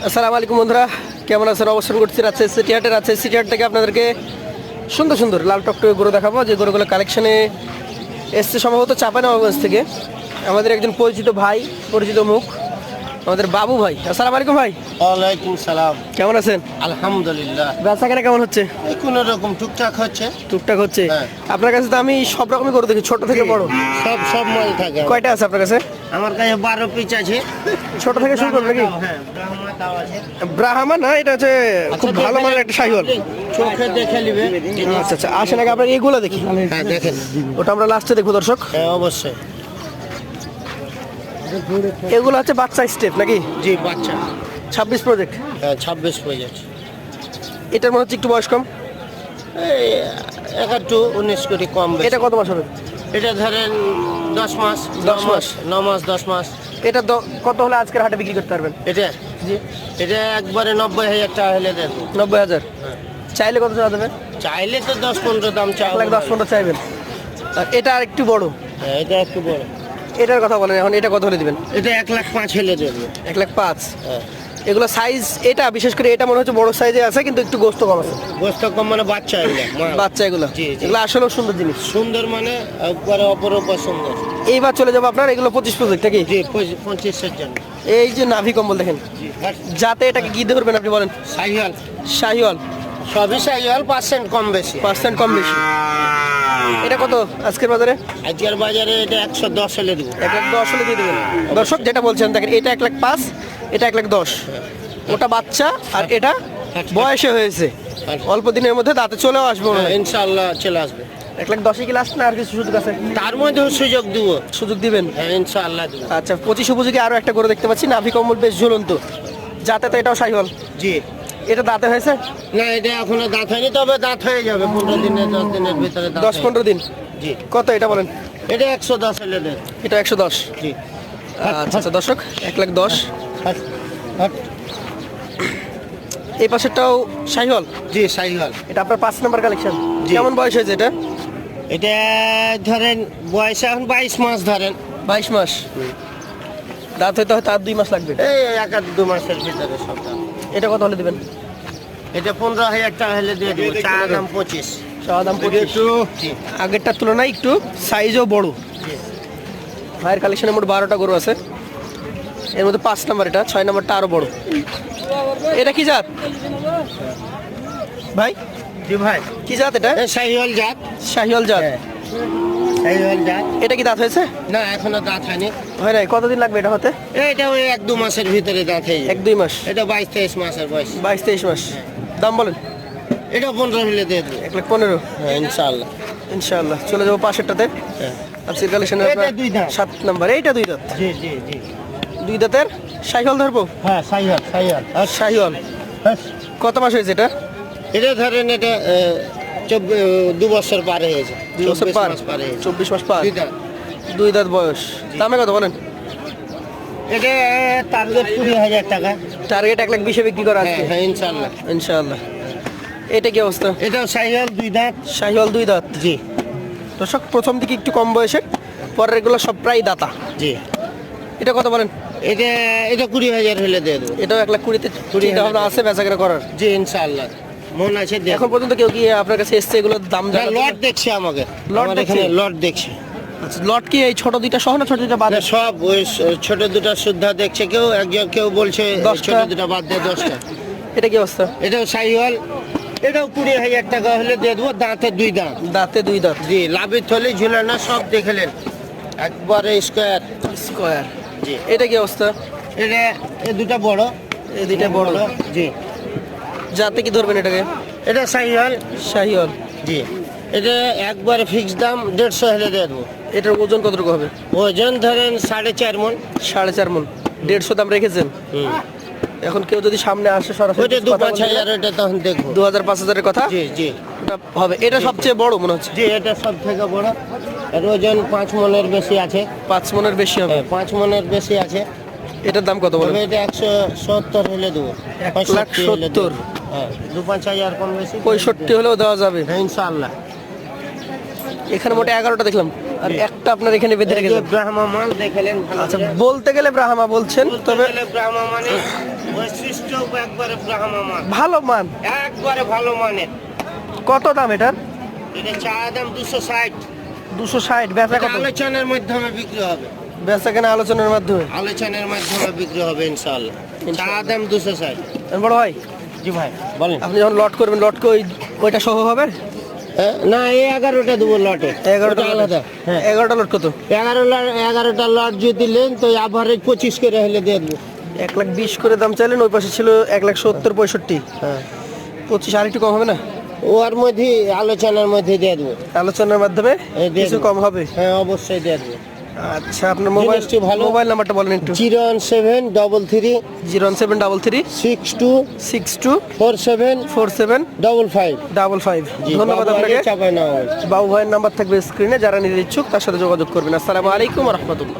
আসসালামু আলাইকুম বন্ধুরা, কেমন আছেন? অবস্থান করছি রাজশাহী সিটি হাটে। রাজশাহী সিটি হাট থেকে আপনাদেরকে সুন্দর সুন্দর লাল টকটকে গরু দেখাবো, যে গরুগুলো কালেকশনে এসছে সম্ভবত চাঁপাইনবাবগঞ্জ থেকে। আমাদের একজন পরিচিত ভাই, পরিচিত মুখ, আমাদের বাবু ভাই। আসসালামু আলাইকুম ভাই। ওয়ালাইকুম সালাম। কেমন আছেন? আলহামদুলিল্লাহ, বেচা কেনা কেমন হচ্ছে? এই কোনো রকম টুকটাক হচ্ছে। টুকটাক হচ্ছে। হ্যাঁ। আপনার কাছে তো আমি সব রকমই গরু দেখি, ছোট থেকে বড়। সব মাল থাকে। কয়টা আছে আপনার কাছে? আমার কাছে 12 পিস আছে। ছোট থেকে শুরু করবেন নাকি? হ্যাঁ, ব্রাহ্মা তাও আছে। ব্রাহ্মা না, এটা হচ্ছে খুব ভালো মানের একটা শাহিওয়াল। চোখে দেখে নিবে। আচ্ছা আচ্ছা, আসেন আগে আপনার এইগুলো দেখি। হ্যাঁ দেখেন। ওটা আমরা লাস্টে দেখবো দর্শক। হ্যাঁ অবশ্যই। এগুলো হচ্ছে বাচ্চা স্টেপ নাকি? জি বাচ্চা। 26 প্রজেক্ট। হ্যাঁ 26 হয়ে যাচ্ছে। এটার মনে হচ্ছে একটু বয়স কম। এই 11-19 করে কম বেশি। এটা কত মাস হবে? এটা ধরেন 10 মাস, 10 মাস। 9 মাস 10 মাস। এটা কত হলে আজকের হাটে বিক্রি করতে পারবেন? এটা জি, এটা একবারে 90,000 টাকা হলে দেন। 90,000। চাইলে কত চাওয়া দেবে? চাইলে তো 10-15 দাম চাও। 1,10,15 চাইবেন। আর এটা আর একটু বড়, হ্যাঁ এটা একটু বড়। এটার কথা বলেন এখন। এটা কত হলে দিবেন? এটা 1,05,000 হলে দেবো। 1,05,000। হ্যাঁ এগুলো সাইজ, এটা বিশেষ করে এটা মনে হচ্ছে বড় সাইজে আছে, কিন্তু একটু গোস্ত কম আছে। গোস্ত কম মানে বাচ্চা এগুলো মাল। বাচ্চা এগুলো। জি, জি। এগুলো আসলেও সুন্দর জিনিস। সুন্দর মানে একবারে অপরূপ সুন্দর। এইবার চলে যাবো আপনার, এগুলো 25 প্রজেক্ট নাকি? জি 25-এর জন্য। এই যে নাভি কম্বল দেখেন, জি যাতে এটাকে কি ধরবেন আপনি বলেন? সাইহাল। শাহিওয়াল। সবই সাইহাল, 5% কম বেশি। 5% কম বেশি। এটা কত আজকের বাজারে? আজকের বাজারে এটা 110 হলে দেবো। 1,10,000 হলে দিয়ে দেবেন। দর্শক যেটা বলছেন দেখেন, এটা 1,05,000, এটা 1,10,000। ওটা বাচ্চা আর এটা বয়সে হয়েছে, অল্প দিনের মধ্যে দাঁতে চলেও আসবে মনে হয়। ইনশাআল্লাহ চলে আসবে। 1,10,000 কি লাস্ট না আর কিছু সুযোগ আছে? তার মধ্যেও সুযোগ দিব। সুযোগ দিবেন? হ্যাঁ ইনশাআল্লাহ দিব। আচ্ছা, 25 উপযোগী আরো একটা করে দেখতে পাচ্ছি, নাভি কম্বল বেশ ঝুলন্ত, যাতে তো এটাও শাহিওয়াল। জি এটা দাঁতে হয়েছে? না এটা এখনো দাঁত হয়নি, তবে দাঁত হয়ে যাবে 15 দিনে 10 দিনের ভিতরে দাঁত 10-15 দিন। জি কত এটা বলেন? এটা 110 হলে দেন। এটা 110। জি আচ্ছা আচ্ছা দর্শক, 1,10,000। হাট, হাট। এই পাশেরটাও শাহিওয়াল। জি সাইহাল। এটা আপনার 5 নাম্বার কালেকশন। জি। কেমন বয়স হয়েছে এটা? এটা ধরেন বয়স এখন 22 মাস ধরেন। 22 মাস। দাঁত হইতে হয়তো আর 2 মাস লাগবে। এই 1-2 মাসের ভিতরে সব দাম। এটা কত হলে দিবেন? এটা 15,000 টাকা হলে দিয়ে দেবো। চা দাম 25। চাওয়া দাম 25। জি আগেরটার তুলনায় একটু সাইজও বড়। জি। ভাইয়ের কালেকশনে মোট 12টা গরু আছে, এর মধ্যে 5 নাম্বার, এটা 6 নাম্বারটা আরো বড়। এটা কি জাত ভাই? জি ভাই, কি জাত এটা? এই সাইহাল জাত। শাহিওয়াল জাত। হ্যাঁ সাইহাল জাত। এটা কি দাঁত হয়েছে? না এখনো দাঁত হয়নি। হয় নাই? কতদিন লাগবে এটা হতে? এটা ওই 1-2 মাসের ভিতরে দাঁত হয়ে যাবে। 1-2 মাস। এটা 22-23 মাসের বয়স। 22-23 মাস। দাম বলেন? এটা 15 হলে দিয়ে দেবো। 1,15,000। হ্যাঁ ইনশাআল্লাহ। ইনশাআল্লাহ। চলে যাবো পাশেরটাতে। হ্যাঁ আজকের কালেকশনে এটা 2 দাঁত। 7 নাম্বার। এইটা 2 দাঁত। জি জি জি। 2 দাঁতের শাহিওয়াল ধরবো? হ্যাঁ সাইহাল সাইহাল। আর শাহিওয়াল। হ্যাঁ। কত মাস হয়েছে এটা? এটা ধরেন এটা 2 বছর পারে হয়েছে। 2 বছর 24 পার। মাস পারে হয়েছে। 24 মাস পার। 2 দাঁত। 2 দাঁত বয়স। দামে কত বলেন? এটা টার্গেট 20,000 টাকা। টার্গেট 1,20,000 বিক্রি করা হ্যাঁ আছে হ্যাঁ ইনশাআল্লাহ। ইনশাআল্লাহ। এটা কি অবস্থা? এটাও সাইহাল 2 দাঁত। শাহিওয়াল 2 দাঁত। জি দর্শক, প্রথম দিকে একটু কম বয়সে, পরের এগুলো সব প্রায় দাতা। জি। এটা কত বলেন? এটা এটা 20,000 হলে দিয়ে দেবো। এটাও 1,20,000 চিন্তা ভাবনা আছে বেচাকেনা করার? জি ইনশাআল্লাহ মন আছে দিয়ে এখন পর্যন্ত কেউ কি আপনার কাছে এসছে এগুলোর দাম জানা? লট দেখছে আমাকে। লট আমার দেখছে? এখানে লট দেখছে। আচ্ছা, লট কি এই ছোট দুইটা সহ না ছোট দুইটা বাদ? না, সব ওই ছোট দুটা সুদ্ধা দেখছে কেউ, একজন কেউ বলছে 10টা। ছোট দুটা বাদ দিয়ে 10টা। এটা কি অবস্থা? এটাও সাইহাল। এটাও 20,000 টাকা হলে দিয়ে দেবো। দাঁতে 2 দাঁত। দাঁতে 2 দাঁত। জি লাভের থলে ঝুলানো সব দেখলেন একবারে স্কোয়ার। স্কয়ার। জি এটা কি অবস্থা? এটা এই দুটা বড়। এই দুইটা বড়। জি যাতে কি ধরবেন এটাকে? এটা সাইহাল। শাহিওয়াল। জি এটা একবারে ফিক্স দাম 150 হলে দিয়ে দেবো। এটার ওজন কতটুকু হবে? ওজন ধরেন 4.5 মণ। 4.5 মণ। 150 দাম রেখেছেন। এখন কেউ যদি সামনে আসে সরাসরি ওইটা কথা বলতে 2-5 হাজার, ওটা তখন দেখবো। 2,000-5,000 এর কথা জি জি ওটা হবে। এটা সবচেয়ে বড় মনে হচ্ছে। জি এটা সব থেকে বড়। এর ওজন 5 মণের বেশি আছে। 5 মণের বেশি হবে। 5 মণের বেশি আছে। এটার দাম কত বলেন? তবে এটা 170 হলে দেবো। 65 হলে 1,70,000। দেবো। হ্যাঁ 2-5 হাজার কম বেশি 65 হলেও দেওয়া যাবে। হ্যাঁ ইনশাআল্লাহ। এখানে মোটে 11টা দেখলাম। আর একটা আপনার এখানে বেঁধে এই যে রেখেছেন। ব্রাহ্মা মাল দেখালেন ভালো আচ্ছা, করে। বলতে গেলে ব্রাহ্মা বলছেন, বলতে তবে গেলে ব্রাহ্মা মানে বৈশিষ্ট্য একবারে ব্রাহ্মা মাল, ভালো মান। একবারে ভালো মানের। কত দাম এটার? এটা চা দাম 260, 260। বেচা কত? আলোচনার মাধ্যমে বিক্রি হবে, বেচা কেনা আলোচনার মাধ্যমে। আলোচনার মাধ্যমে বিক্রি হবে ইনশাআল্লাহ। চা দাম 260। বড় ভাই, জি ভাই বলেন। আপনি যখন লট করবেন, লটকে ওইটা সহ হবে? না, এই 11টা দেবো লটে, 11টা ওটা আলাদা। হ্যাঁ, 11টা লট কত? 11টা লট যদি নেন তো আভারেজ 25 করে হলে দিয়ে দেবো। 1,20,000 করে দাম চাইলেন, ওই পাশে ছিল 1,70,65। হ্যাঁ, 25 আর একটু কম হবে না? ওর মধ্যে আলোচনার মধ্যে দিয়ে দেবো। আলোচনার মাধ্যমে দিয়ে কিছু দেবো। কম হবে। হ্যাঁ, অবশ্যই দিয়ে দেবো। আচ্ছা, আপনার মোবাইল জিনিসটি ভালো। মোবাইল নাম্বারটা বলেন একটু। 01733 01733 62 62 47 47 55। 55। জি, ধন্যবাদ বাবু আপনাকে। আলী চাপাই না হয়। বাবু ভাইয়ের নাম্বার থাকবে স্ক্রিনে, যারা নিতে ইচ্ছুক তার সাথে যোগাযোগ করবেন। আসসালামু আলাইকুম ওয়া রাহমাতুল্লাহ।